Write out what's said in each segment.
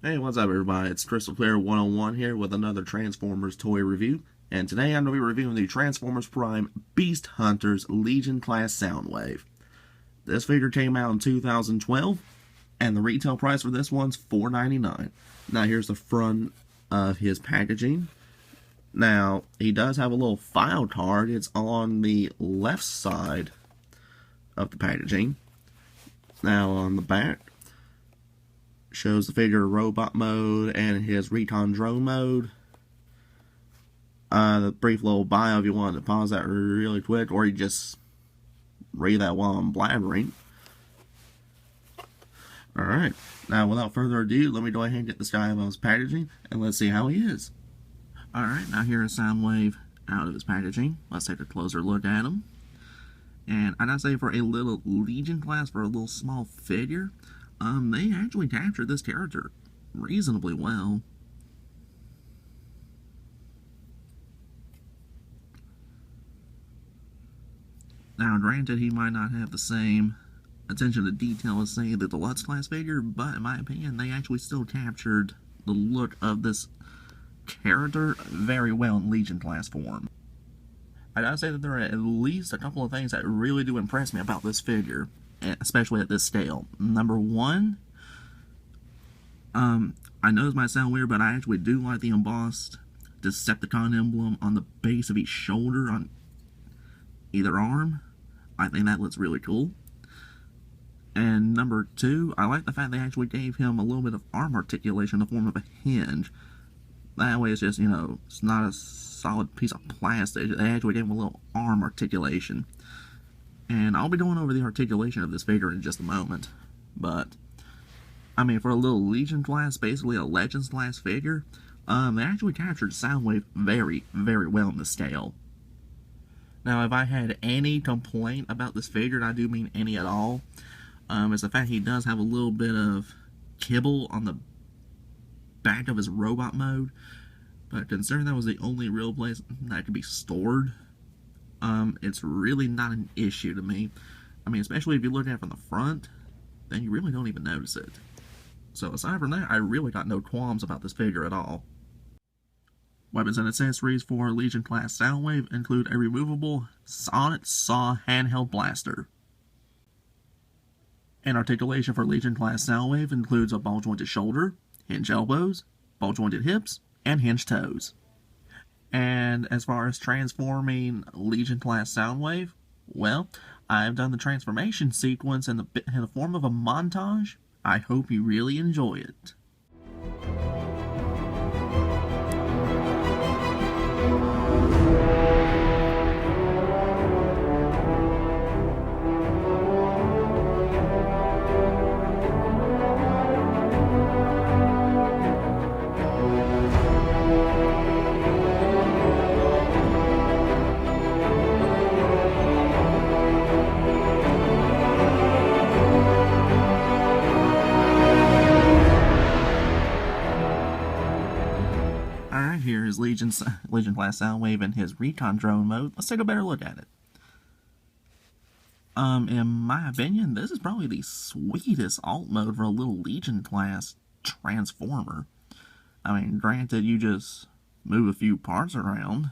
Hey, what's up everybody? It's Crystal Clear 101 here with another Transformers toy review. And today I'm going to be reviewing the Transformers Prime Beast Hunters Legion Class Soundwave. This figure came out in 2012, and the retail price for this one's $4.99. Now here's the front of his packaging. Now, he does have a little file card. It's on the left side of the packaging. Now on the back, shows the figure robot mode and his recon drone mode. The brief little bio if you wanted to pause that really quick, or you just read that while I'm blabbering. Alright, now without further ado, let me go ahead and get this guy out of his packaging, and let's see how he is. Alright, now here is Soundwave out of his packaging. Let's take a closer look at him. And I gotta say, for a little Legion class, for a little small figure, they actually captured this character reasonably well. Now, granted, he might not have the same attention to detail as, say, the Deluxe class figure, but in my opinion, they actually still captured the look of this character very well in Legion class form. I gotta say that there are at least a couple of things that really do impress me about this figure, especially at this scale. Number one, I know this might sound weird, but I actually do like the embossed Decepticon emblem on the base of each shoulder on either arm. I think that looks really cool. And number two, I like the fact they actually gave him a little bit of arm articulation in the form of a hinge. That way it's just, you know, it's not a solid piece of plastic. They actually gave him a little arm articulation. And I'll be going over the articulation of this figure in just a moment. But, I mean, for a little Legion class, basically a Legends class figure, they actually captured Soundwave very, very well in the scale. Now, if I had any complaint about this figure, and I do mean any at all, is the fact he does have a little bit of kibble on the back of his robot mode. But considering that was the only real place that could be stored, it's really not an issue to me. I mean, especially if you look at it from the front, then you really don't even notice it. So aside from that, I really got no qualms about this figure at all. Weapons and accessories for Legion Class Soundwave include a removable Sonic Saw handheld blaster. And articulation for Legion Class Soundwave includes a ball-jointed shoulder, hinge elbows, ball-jointed hips, and hinge toes. And as far as transforming Legion Class Soundwave, well, I've done the transformation sequence in the form of a montage. I hope you really enjoy it. Alright, here is Legion Class Soundwave in his recon drone mode. Let's take a better look at it. In my opinion, this is probably the sweetest alt mode for a little Legion Class Transformer. I mean, granted, you just move a few parts around,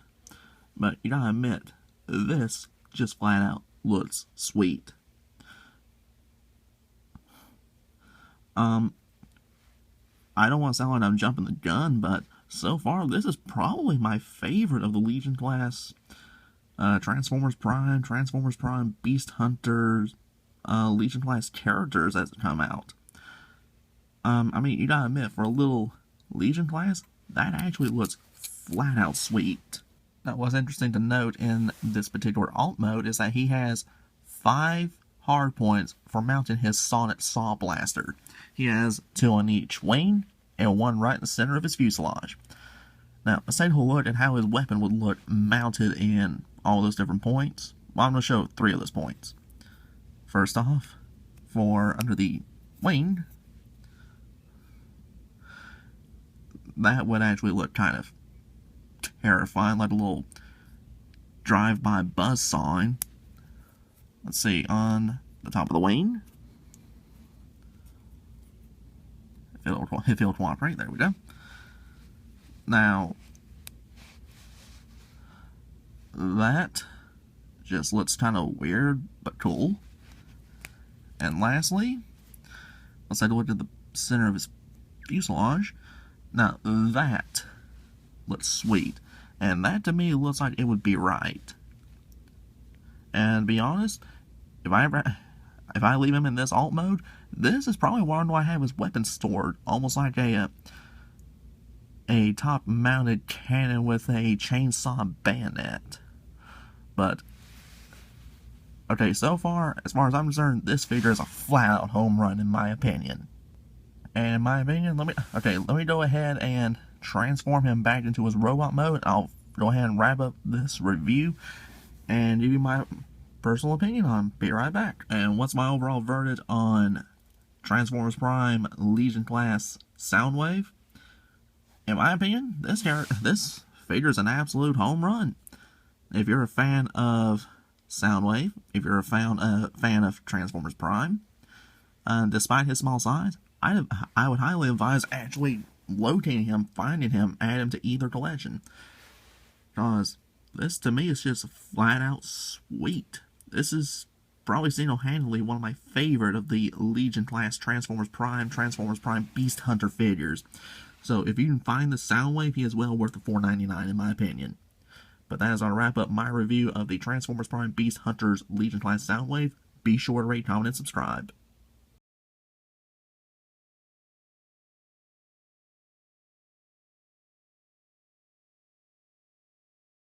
but you gotta admit, this just flat out looks sweet. I don't want to sound like I'm jumping the gun, but so far, this is probably my favorite of the Legion Class Transformers Prime, Beast Hunters, Legion Class characters as come out. I mean, you gotta admit, for a little Legion Class, that actually looks flat out sweet. Now, what's interesting to note in this particular alt mode is that he has 5 hard points for mounting his Sonic Saw blaster. He has 2 on each wing, and 1 right in the center of his fuselage. Now, let's take a look at how his weapon would look mounted in all those different points. Well, I'm going to show 3 of those points. First off, for under the wing, that would actually look kind of terrifying, like a little drive-by buzz sawing. Let's see, on the top of the wing, if it'll cooperate. There we go. Now, that just looks kind of weird, but cool. And lastly, let's take a look at the center of his fuselage. Now, that looks sweet. And that, to me, looks like it would be right. And to be honest, if I leave him in this alt mode, this is probably where do I have his weapons stored. Almost like a top-mounted cannon with a chainsaw bayonet. But, okay, so far, as far as I'm concerned, this figure is a flat-out home run, in my opinion. And in my opinion, let me go ahead and transform him back into his robot mode. I'll go ahead and wrap up this review and give you my personal opinion on him. Be right back. And what's my overall verdict on Transformers Prime Legion Class Soundwave? In my opinion, this figure is an absolute home run. If you're a fan of Soundwave, if you're a fan of Transformers Prime, despite his small size, I would highly advise actually locating him, finding him, add him to either collection. Because this, to me, is just flat out sweet. This is probably single-handedly one of my favorite of the Legion Class Transformers Prime Beast Hunter figures. So if you can find the Soundwave, he is well worth the $4.99 in my opinion. But that is going to wrap up my review of the Transformers Prime Beast Hunters Legion Class Soundwave. Be sure to rate, comment, and subscribe.